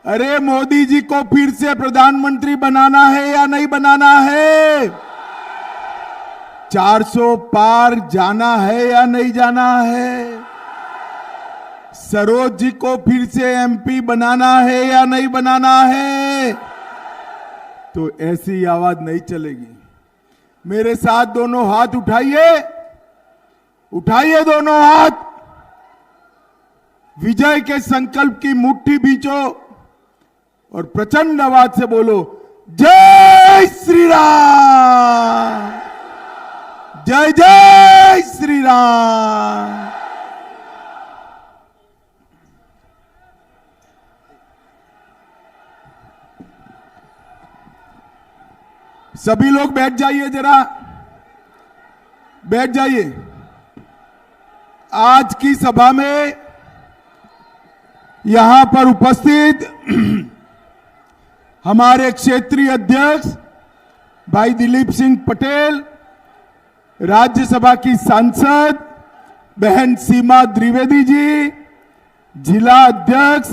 अरे मोदी जी को फिर से प्रधानमंत्री बनाना है या नहीं बनाना है? 400 पार जाना है या नहीं जाना है? सरोज जी को फिर से एमपी बनाना है या नहीं बनाना है? तो ऐसी आवाज नहीं चलेगी। मेरे साथ दोनों हाथ उठाइए, उठाइए दोनों हाथ, विजय के संकल्प की मुट्ठी बींचो और प्रचंड आवाज से बोलो, जय श्री राम, जय जय श्री राम। सभी लोग बैठ जाइए, जरा बैठ जाइए। आज की सभा में यहां पर उपस्थित हमारे क्षेत्रीय अध्यक्ष भाई दिलीप सिंह पटेल, राज्यसभा की सांसद बहन सीमा द्विवेदी जी, जिला अध्यक्ष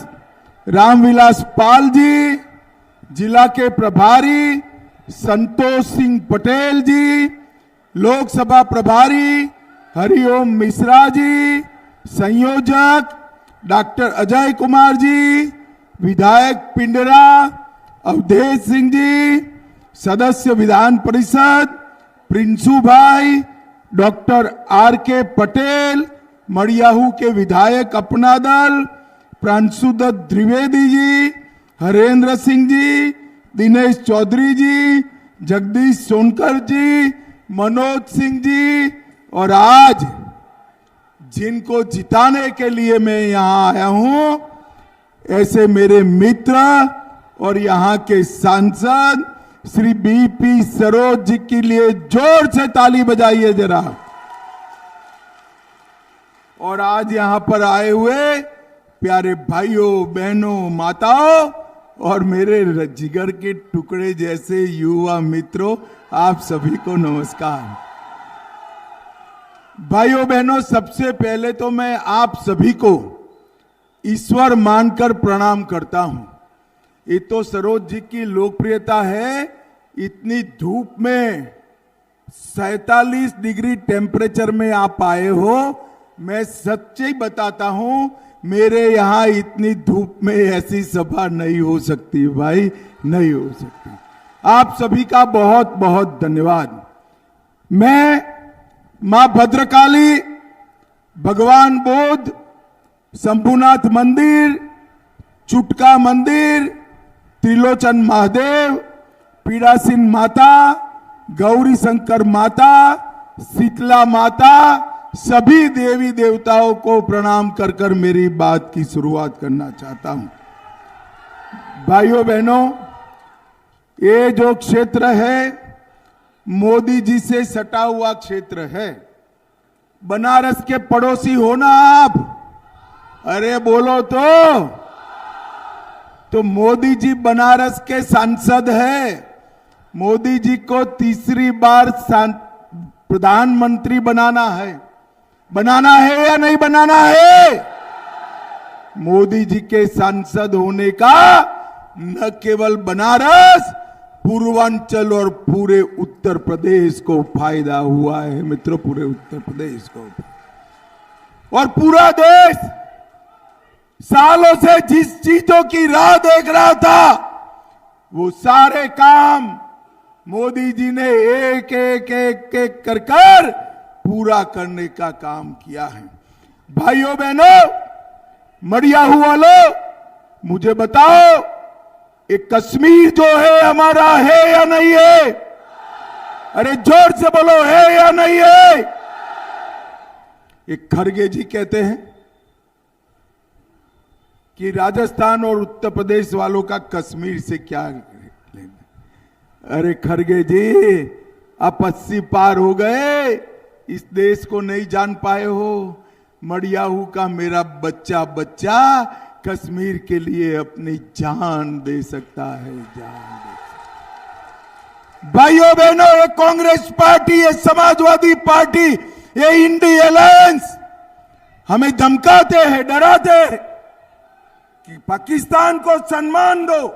रामविलास पाल जी, जिला के प्रभारी संतोष सिंह पटेल जी, लोकसभा प्रभारी हरिओम मिश्रा जी, संयोजक डॉक्टर अजय कुमार जी, विधायक पिंडरा अवधेश सिंह जी, सदस्य विधान परिषद प्रिंसू भाई, डॉक्टर आर के पटेल, मड़ियाहू के विधायक अपना दल प्रांशुदत्त द्विवेदी जी, हरेंद्र सिंह जी, दिनेश चौधरी जी, जगदीश सोनकर जी, मनोज सिंह जी, और आज जिनको जिताने के लिए मैं यहां आया हूं, ऐसे मेरे मित्र और यहां के सांसद श्री बीपी सरोज जी के लिए जोर से ताली बजाइए जरा। और आज यहां पर आए हुए प्यारे भाइयों बहनों माताओं और मेरे जिगर के टुकड़े जैसे युवा मित्रों, आप सभी को नमस्कार। भाइयों बहनों, सबसे पहले तो मैं आप सभी को ईश्वर मानकर प्रणाम करता हूं। ये तो सरोज जी की लोकप्रियता है, इतनी धूप में 47 डिग्री टेम्परेचर में आप आए हो। मैं सच्ची बताता हूं, मेरे यहां इतनी धूप में ऐसी सभा नहीं हो सकती भाई, नहीं हो सकती। आप सभी का बहुत बहुत धन्यवाद। मैं मां भद्रकाली, भगवान बुद्ध, शंभुनाथ मंदिर, चुटका मंदिर, त्रिलोचन महादेव, पीड़ासीन माता, गौरी शंकर माता, शीतला माता, सभी देवी देवताओं को प्रणाम कर कर मेरी बात की शुरुआत करना चाहता हूं। भाइयों बहनों, ये जो क्षेत्र है मोदी जी से सटा हुआ क्षेत्र है। बनारस के पड़ोसी हो ना आप? अरे बोलो तो मोदी जी बनारस के सांसद है। मोदी जी को तीसरी बार प्रधानमंत्री बनाना है या नहीं बनाना है? मोदी जी के सांसद होने का न केवल बनारस, पूर्वांचल और पूरे उत्तर प्रदेश को फायदा हुआ है मित्रों, पूरे उत्तर प्रदेश को और पूरा देश सालों से जिस चीजों की राह देख रहा था, वो सारे काम मोदी जी ने एक एक एक एक कर कर पूरा करने का काम किया है। भाइयों बहनों, मड़ियाहू वालों, मुझे बताओ, एक कश्मीर जो है हमारा है या नहीं है? अरे जोर से बोलो, है या नहीं है? एक खरगे जी कहते हैं कि राजस्थान और उत्तर प्रदेश वालों का कश्मीर से क्या लेना। अरे खरगे जी, आप 80 पार हो गए, इस देश को नहीं जान पाए हो। मड़ियाहू का मेरा बच्चा कश्मीर के लिए अपनी जान दे सकता है, जान दे सकता। भाइयों बहनों, ये कांग्रेस पार्टी, ये समाजवादी पार्टी, ये इंडी अलायंस हमें धमकाते हैं, डराते हैं। कि पाकिस्तान को सम्मान दो,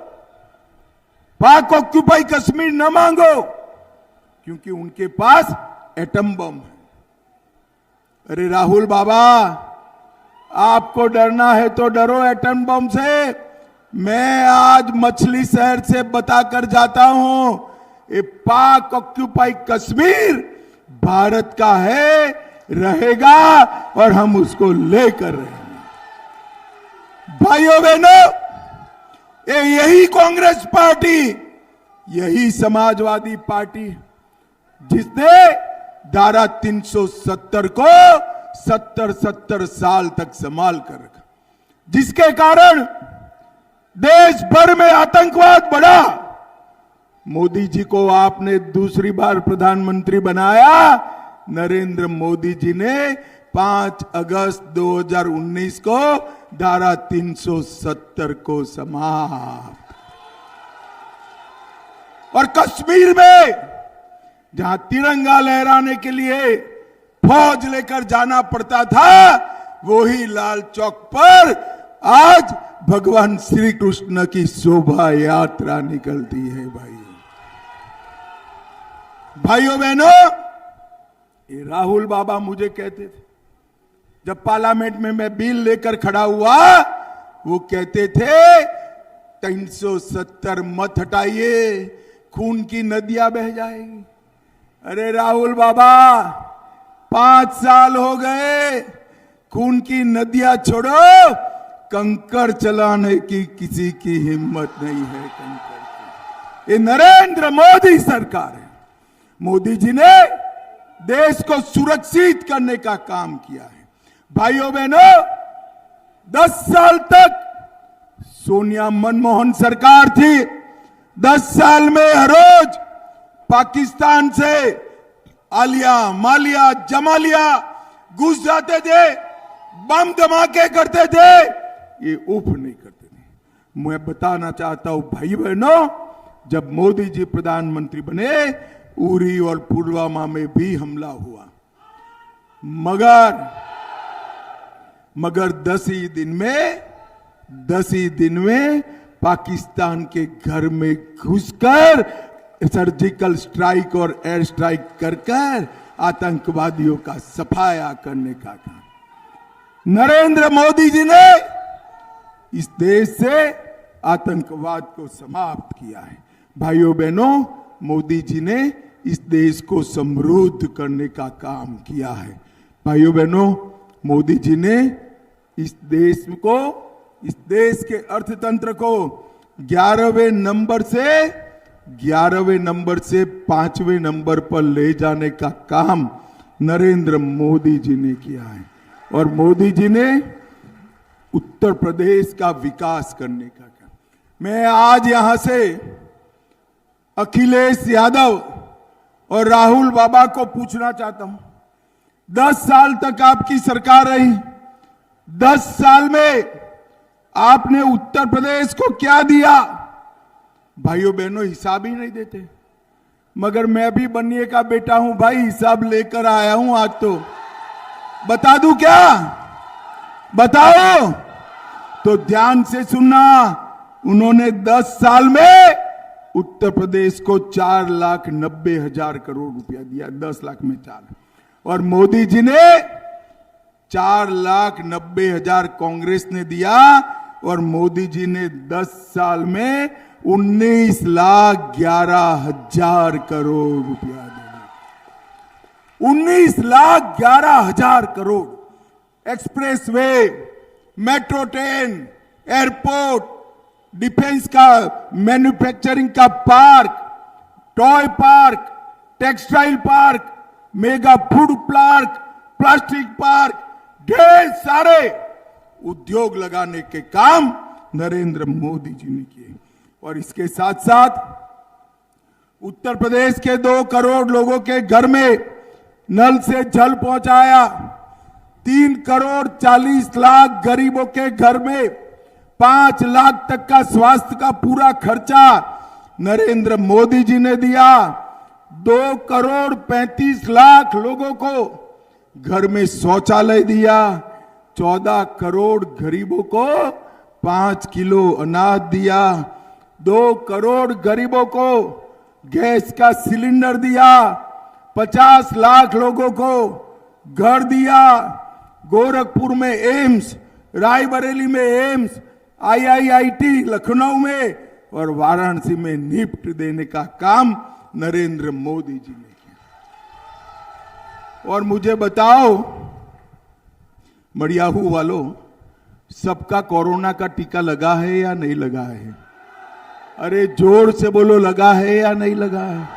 पाक ऑक्यूपाई कश्मीर न मांगो, क्योंकि उनके पास एटम बम है। अरे राहुल बाबा, आपको डरना है तो डरो एटम बम से। मैं आज मछली शहर से बताकर जाता हूं, ये पाक ऑक्यूपाई कश्मीर भारत का है, रहेगा और हम उसको लेकर रहेंगे। भाइयों बहनों, यही कांग्रेस पार्टी, यही समाजवादी पार्टी जिसने धारा 370 को 70 साल तक संभाल कर रखा, जिसके कारण देश भर में आतंकवाद बढ़ा। मोदी जी को आपने दूसरी बार प्रधानमंत्री बनाया। नरेंद्र मोदी जी ने 5 अगस्त 2019 को धारा 370 को समाप्त, और कश्मीर में जहां तिरंगा लहराने के लिए फौज लेकर जाना पड़ता था, वही लाल चौक पर आज भगवान श्री कृष्ण की शोभा यात्रा निकलती है। भाइयों बहनों, ये राहुल बाबा मुझे कहते थे, जब पार्लियामेंट में मैं बिल लेकर खड़ा हुआ, वो कहते थे 370 मत हटाइए, खून की नदियां बह जाएगी। अरे राहुल बाबा, 5 साल हो गए, खून की नदियां छोड़ो, कंकड़ चलाने की किसी की हिम्मत नहीं है। कंकड़ की ये नरेंद्र मोदी सरकार है। मोदी जी ने देश को सुरक्षित करने का काम किया है। भाइयों बहनों, 10 साल तक सोनिया मनमोहन सरकार थी। 10 साल में हर रोज पाकिस्तान से आलिया, मालिया, जमालिया घुस जाते थे, बम धमाके करते थे, ये उफ नहीं करते थे। मैं बताना चाहता हूं भाई बहनों, जब मोदी जी प्रधानमंत्री बने, उरी और पुलवामा में भी हमला हुआ, मगर 10 ही दिन में पाकिस्तान के घर में घुसकर सर्जिकल स्ट्राइक और एयर स्ट्राइक कर आतंकवादियों का सफाया करने का काम नरेंद्र मोदी जी ने इस देश से आतंकवाद को समाप्त किया है। भाइयों बहनों, मोदी जी ने इस देश को समृद्ध करने का काम किया है। भाइयों बहनों, मोदी जी ने इस देश के अर्थतंत्र को 11वें नंबर से 5वें नंबर पर ले जाने का काम नरेंद्र मोदी जी ने किया है। और मोदी जी ने उत्तर प्रदेश का विकास करने का काम। मैं आज यहां से अखिलेश यादव और राहुल बाबा को पूछना चाहता हूं, 10 साल तक आपकी सरकार रही, 10 साल में आपने उत्तर प्रदेश को क्या दिया? भाइयों बहनों, हिसाब ही नहीं देते। मगर मैं भी बनिए का बेटा हूं भाई, हिसाब लेकर आया हूं आज। तो बता दूं क्या? बताओ तो ध्यान से सुनना। उन्होंने 10 साल में उत्तर प्रदेश को 4,90,000 करोड़ रुपया दिया, 10 लाख में 4। और मोदी जी ने 4,90,000 कांग्रेस ने दिया, और मोदी जी ने 10 साल में 19,11,000 करोड़ रुपया दिया। 19,11,000 crore. Expressway, metro train, airport, defence का, मैन्युफैक्चरिंग का park, toy park, textile park, mega food park, plastic park, ढेर सारे उद्योग लगाने के काम नरेंद्र मोदी जी ने किए। और इसके साथ साथ उत्तर प्रदेश के 2 करोड़ लोगों के घर में नल से जल पहुंचाया। 3 करोड़ 40 लाख गरीबों के घर में 5 लाख तक का स्वास्थ्य का पूरा खर्चा नरेंद्र मोदी जी ने दिया। 2 करोड़ 35 लाख लोगों को घर में शौचालय दिया। 14 करोड़ गरीबों को 5 किलो अनाज दिया, 2 करोड़ गरीबों को गैस का सिलेंडर दिया, 50 लाख लोगों को घर दिया, गोरखपुर में एम्स, रायबरेली में एम्स, IIIT लखनऊ में और वाराणसी में निफ्ट देने का काम नरेंद्र मोदी जी ने किया। और मुझे बताओ मड़ियाहू वालों, सबका कोरोना का टीका लगा है या नहीं लगा है? अरे जोर से बोलो, लगा है या नहीं लगा है?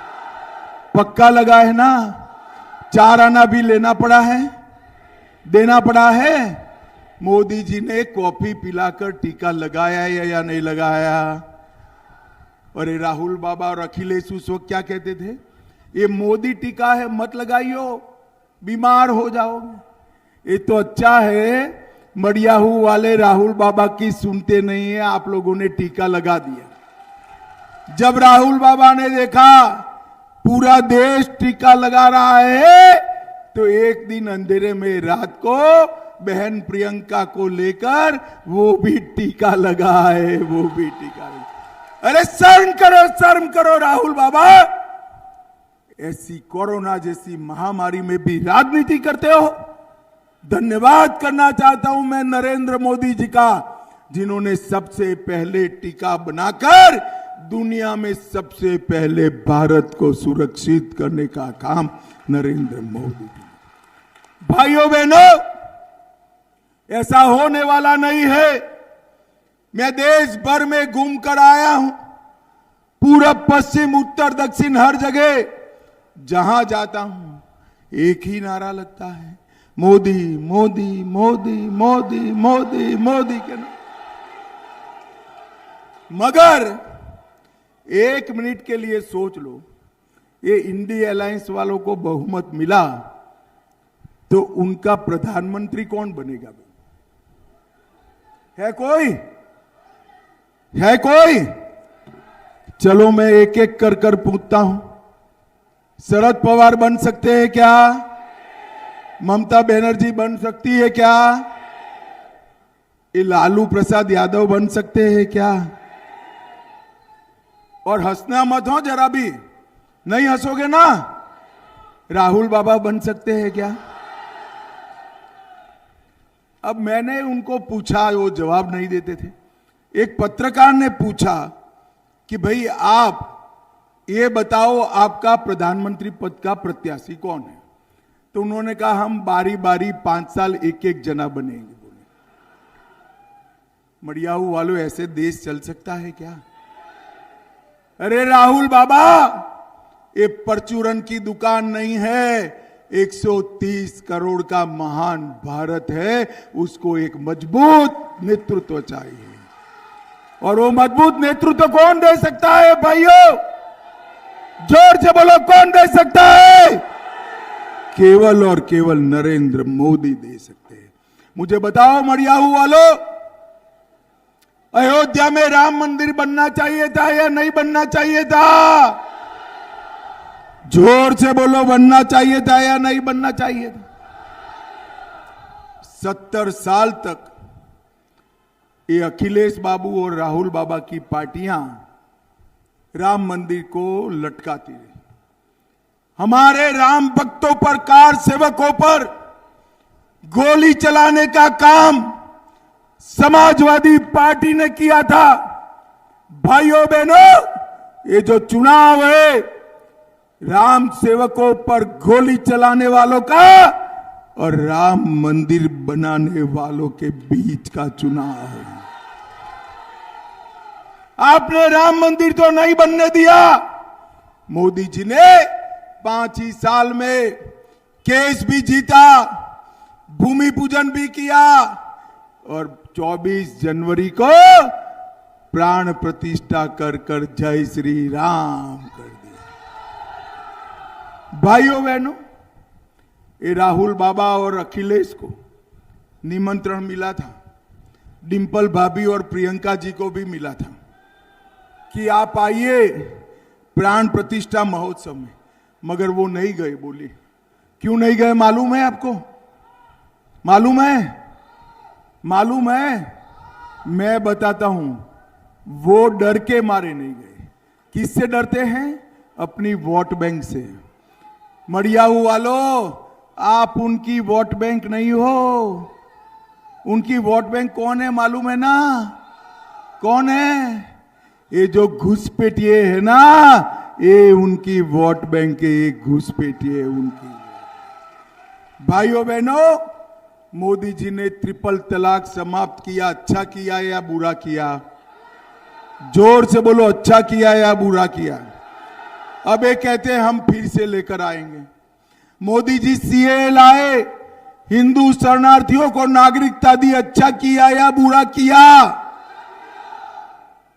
पक्का लगा है ना? 4 आना भी लेना पड़ा है, देना पड़ा है। मोदी जी ने कॉफी पिलाकर टीका लगाया या नहीं लगाया? अरे राहुल बाबा और अखिलेश उस वक्त क्या कहते थे? ये मोदी टीका है, मत लगाइयो, बीमार हो जाओगे। ये तो अच्छा है मड़ियाहू वाले राहुल बाबा की सुनते नहीं है, आप लोगों ने टीका लगा दिया। जब राहुल बाबा ने देखा पूरा देश टीका लगा रहा है, तो एक दिन अंधेरे में रात को बहन प्रियंका को लेकर वो भी टीका लगा है, वो भी टीका लगा। अरे शर्म करो राहुल बाबा, ऐसी कोरोना जैसी महामारी में भी राजनीति करते हो। धन्यवाद करना चाहता हूं मैं नरेंद्र मोदी जी का, जिन्होंने सबसे पहले टीका बनाकर दुनिया में सबसे पहले भारत को सुरक्षित करने का काम नरेंद्र मोदी जी। भाइयों बहनों, ऐसा होने वाला नहीं है। मैं देश भर में घूमकर आया हूं, पूरब पश्चिम उत्तर दक्षिण हर जगह जहां जाता हूं एक ही नारा लगता है, मोदी मोदी मोदी मोदी मोदी मोदी के नाम। मगर 1 मिनट के लिए सोच लो, ये इंडिया अलायंस वालों को बहुमत मिला तो उनका प्रधानमंत्री कौन बनेगा? है कोई? है कोई? चलो मैं एक एक कर कर पूछता हूं। शरद पवार बन सकते हैं क्या? ममता बनर्जी बन सकती है क्या? ये लालू प्रसाद यादव बन सकते हैं क्या? और हंसना मत हो जरा भी, नहीं हंसोगे ना? राहुल बाबा बन सकते हैं क्या? अब मैंने उनको पूछा, वो जवाब नहीं देते थे। एक पत्रकार ने पूछा कि भाई आप ये बताओ, आपका प्रधानमंत्री पद का प्रत्याशी कौन है? तो उन्होंने कहा हम बारी बारी 5 साल एक एक जना बनेंगे। बोले मड़ियाहू वालों, ऐसे देश चल सकता है क्या? अरे राहुल बाबा, ये परचूरन की दुकान नहीं है, 130 करोड़ का महान भारत है, उसको एक मजबूत नेतृत्व चाहिए। और वो मजबूत नेतृत्व कौन दे सकता है भाइयों? जोर से बोलो, कौन दे सकता है? केवल और केवल नरेंद्र मोदी दे सकते हैं। मुझे बताओ मड़ियाहू वालों, अयोध्या में राम मंदिर बनना चाहिए था या नहीं बनना चाहिए था? जोर से बोलो, बनना चाहिए था या नहीं बनना चाहिए था? 70 साल तक ये अखिलेश बाबू और राहुल बाबा की पार्टियां राम मंदिर को लटकाती रही। हमारे राम भक्तों पर, कार सेवकों पर गोली चलाने का काम समाजवादी पार्टी ने किया था। भाइयों बहनों, ये जो चुनाव है राम सेवकों पर गोली चलाने वालों का और राम मंदिर बनाने वालों के बीच का चुनाव है। आपने राम मंदिर तो नहीं बनने दिया। मोदी जी ने 5 ही साल में केस भी जीता, भूमि पूजन भी किया और 24 जनवरी को प्राण प्रतिष्ठा कर कर जय श्री राम कर दिया। भाइयों बहनों, ये राहुल बाबा और अखिलेश को निमंत्रण मिला था, डिंपल भाभी और प्रियंका जी को भी मिला था कि आप आइए प्राण प्रतिष्ठा महोत्सव में, मगर वो नहीं गए। बोली क्यों नहीं गए मालूम है आपको? मालूम है? मालूम है? मैं बताता हूं, वो डर के मारे नहीं गए। किससे डरते हैं? अपनी वोट बैंक से। मड़ियाऊ वालों, आप उनकी वोट बैंक नहीं हो। उनकी वोट बैंक कौन है मालूम है ना? कौन है? ये जो घुसपैठिए है ना, ये उनकी वोट बैंक के एक घुसपैठिए उनकी। भाइयों बहनों, मोदी जी ने ट्रिपल तलाक समाप्त किया, अच्छा किया या बुरा किया? जोर से बोलो, अच्छा किया या बुरा किया? अब ये कहते हैं हम फिर से लेकर आएंगे। मोदी जी सीए लाए, हिंदू शरणार्थियों को नागरिकता दी, अच्छा किया या बुरा किया?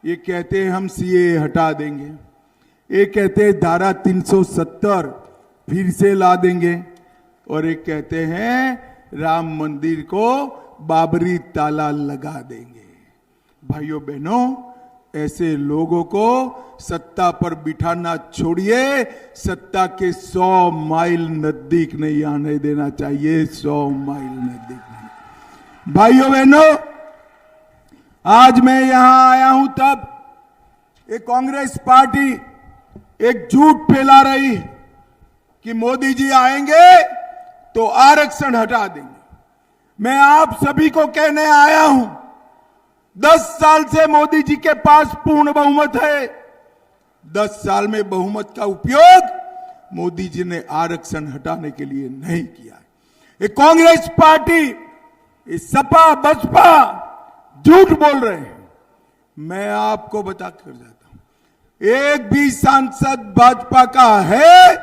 ये कहते हैं हम सीए हटा देंगे। ये कहते हैं धारा 370 फिर से ला देंगे। और एक कहते हैं राम मंदिर को बाबरी ताला लगा देंगे। भाइयों बहनों, ऐसे लोगों को सत्ता पर बिठाना छोड़िए, सत्ता के 100 माइल नजदीक नहीं आने देना चाहिए। 100 माइल नजदीक नहीं। भाइयों बहनों, आज मैं यहां आया हूं तब ये कांग्रेस पार्टी एक झूठ फैला रही कि मोदी जी आएंगे तो आरक्षण हटा देंगे। मैं आप सभी को कहने आया हूं, 10 साल से मोदी जी के पास पूर्ण बहुमत है। 10 साल में बहुमत का उपयोग मोदी जी ने आरक्षण हटाने के लिए नहीं किया। ये कांग्रेस पार्टी, ये सपा बसपा झूठ बोल रहे हैं। मैं आपको बता कर जाता हूं, एक भी सांसद भाजपा का है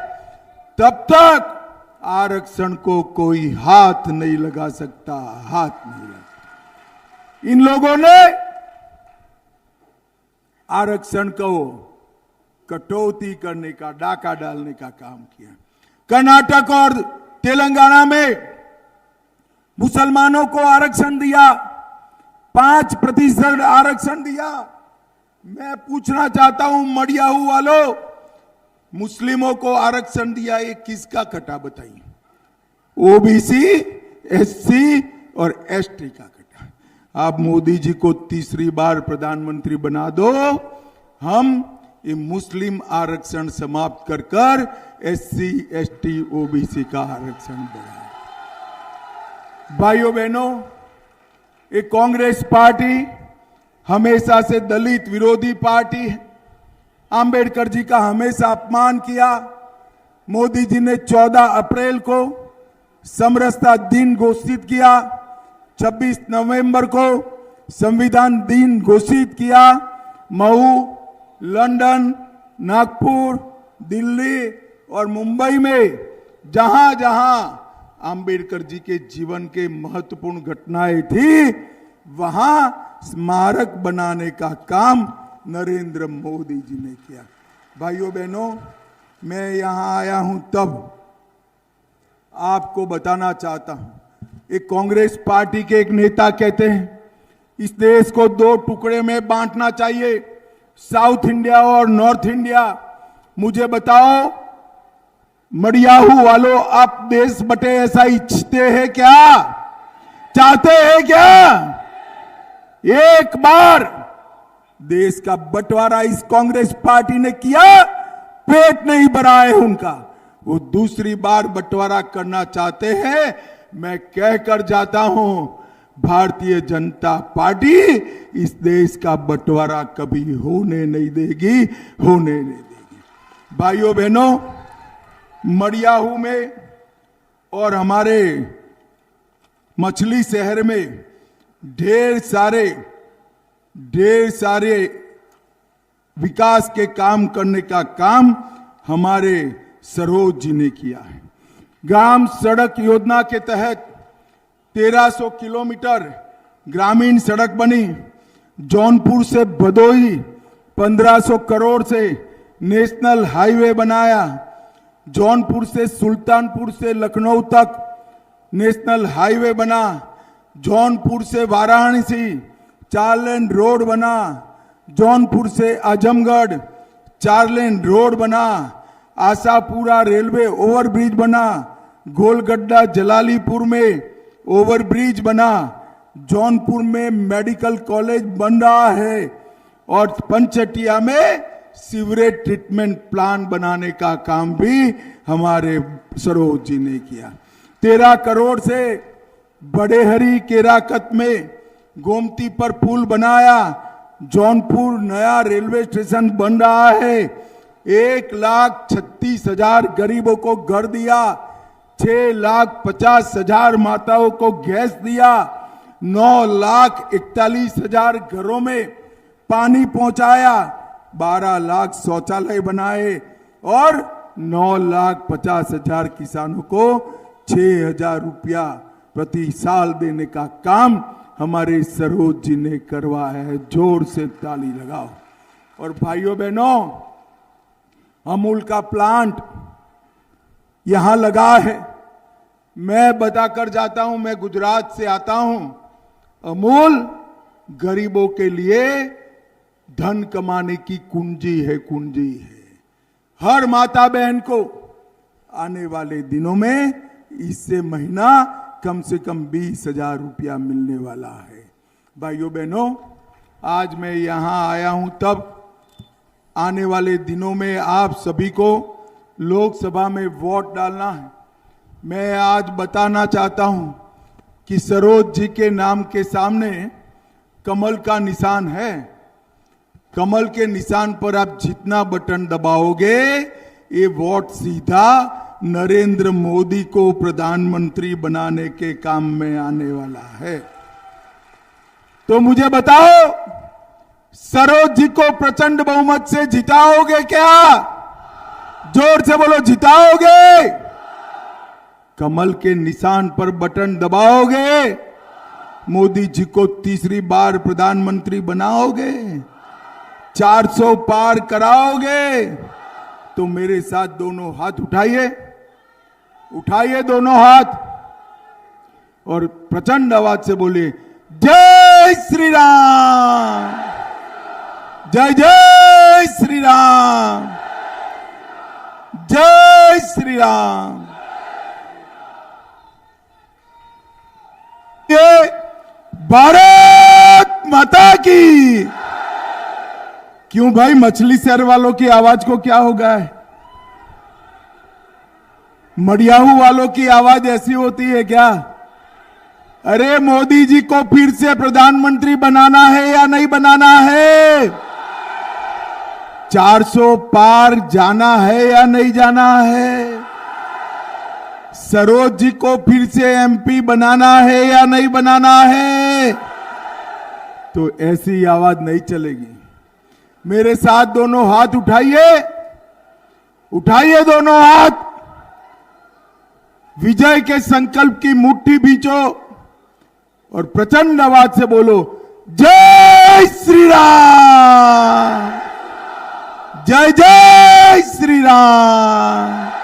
तब तक आरक्षण को कोई हाथ नहीं लगा सकता। हाथ नहीं लगा सकता। इन लोगों ने आरक्षण को कटौती करने का, डाका डालने का काम किया। कर्नाटक और तेलंगाना में मुसलमानों को आरक्षण दिया, 5% आरक्षण दिया। मैं पूछना चाहता हूं मड़ियाऊ वालों, मुस्लिमों को आरक्षण दिया, ये किसका कटा बताइए? ओबीसी, एससी और एसटी का कटा। आप मोदी जी को तीसरी बार प्रधानमंत्री बना दो, हम ये मुस्लिम आरक्षण समाप्त कर कर एससी, एसटी, ओबीसी का आरक्षण बढ़ाए। भाइयों बहनों, ये कांग्रेस पार्टी हमेशा से दलित विरोधी पार्टी है। आंबेडकर जी का हमेशा अपमान किया। मोदी जी ने 14 अप्रैल को समरसता दिन घोषित किया, 26 नवंबर को संविधान दिन घोषित किया। मऊ, लंदन, नागपुर, दिल्ली और मुंबई में जहां जहां आंबेडकर जी के जीवन के महत्वपूर्ण घटनाएं थी, वहां स्मारक बनाने का काम नरेंद्र मोदी जी ने किया। भाइयों बहनों, मैं यहां आया हूं तब आपको बताना चाहता हूं, एक कांग्रेस पार्टी के एक नेता कहते हैं इस देश को 2 टुकड़े में बांटना चाहिए, साउथ इंडिया और नॉर्थ इंडिया। मुझे बताओ मड़ियाहू वालों, आप देश बटे ऐसा इच्छते हैं क्या? चाहते हैं क्या? एक बार देश का बंटवारा इस कांग्रेस पार्टी ने किया, पेट नहीं भरा है उनका। वो दूसरी बार बंटवारा करना चाहते हैं। मैं कहकर जाता हूं, भारतीय जनता पार्टी इस देश का बंटवारा कभी होने नहीं देगी, होने नहीं देगी। भाइयों बहनों, मड़ियाहू में और हमारे मछली शहर में ढेर सारे विकास के काम करने का काम हमारे सरोज जी ने किया है। ग्राम सड़क योजना के तहत 1300 किलोमीटर ग्रामीण सड़क बनी। जौनपुर से भदोही 1500 करोड़ से नेशनल हाईवे बनाया। जौनपुर से सुल्तानपुर से लखनऊ तक नेशनल हाईवे बना। जौनपुर से वाराणसी 4 लेन रोड बना। जौनपुर से आजमगढ़ 4 लेन रोड बना। आशापुरा रेलवे ओवरब्रिज बना। गोलगड्डा जलालीपुर में ओवरब्रिज बना। जौनपुर में मेडिकल कॉलेज बन रहा है और पंचटिया में सीवरेज ट्रीटमेंट प्लांट बनाने का काम भी हमारे सरोज जी ने किया। 13 करोड़ से बड़ेहरी केराकत में गोमती पर पुल बनाया। जौनपुर नया रेलवे स्टेशन बन रहा है। 1,36,000 गरीबों को घर दिया। 6,50,000 माताओं को गैस दिया। 9,41,000 घरों में पानी पहुंचाया। 12 लाख शौचालय बनाए और 9,50,000 किसानों को 6,000 रुपया प्रति साल देने का काम हमारे सरोज जी ने करवाया है। जोर से ताली लगाओ। और भाइयों बहनों, अमूल का प्लांट यहां लगा है। मैं बताकर जाता हूं, मैं गुजरात से आता हूं। अमूल गरीबों के लिए धन कमाने की कुंजी है, कुंजी है। हर माता बहन को आने वाले दिनों में इससे महीना कम से कम 20,000 रुपया मिलने वाला है। भाइयों बहनों, आज मैं यहां आया हूं तब आने वाले दिनों में आप सभी को लोकसभा में वोट डालना है। मैं आज बताना चाहता हूं कि सरोज जी के नाम के सामने कमल का निशान है। कमल के निशान पर आप जितना बटन दबाओगे ये वोट सीधा नरेंद्र मोदी को प्रधानमंत्री बनाने के काम में आने वाला है। तो मुझे बताओ, सरोज जी को प्रचंड बहुमत से जिताओगे क्या? जोर से बोलो, जिताओगे? कमल के निशान पर बटन दबाओगे? मोदी जी को तीसरी बार प्रधानमंत्री बनाओगे? 400 पार कराओगे? तो मेरे साथ दोनों हाथ उठाइए, उठाइए दोनों हाथ और प्रचंड आवाज से बोलिए, जय श्री राम, जय जय श्री राम, जय श्री राम। ये भारत माता की। क्यों भाई, मछली शहर वालों की आवाज को क्या हो गया है? मडियाहू वालों की आवाज ऐसी होती है क्या? अरे मोदी जी को फिर से प्रधानमंत्री बनाना है या नहीं बनाना है? 400 पार जाना है या नहीं जाना है? सरोज जी को फिर से एमपी बनाना है या नहीं बनाना है? तो ऐसी आवाज नहीं चलेगी। मेरे साथ दोनों हाथ उठाइए, उठाइए दोनों हाथ, विजय के संकल्प की मुट्ठी बींचो और प्रचंड आवाज से बोलो, जय श्री राम, जय जय श्री राम।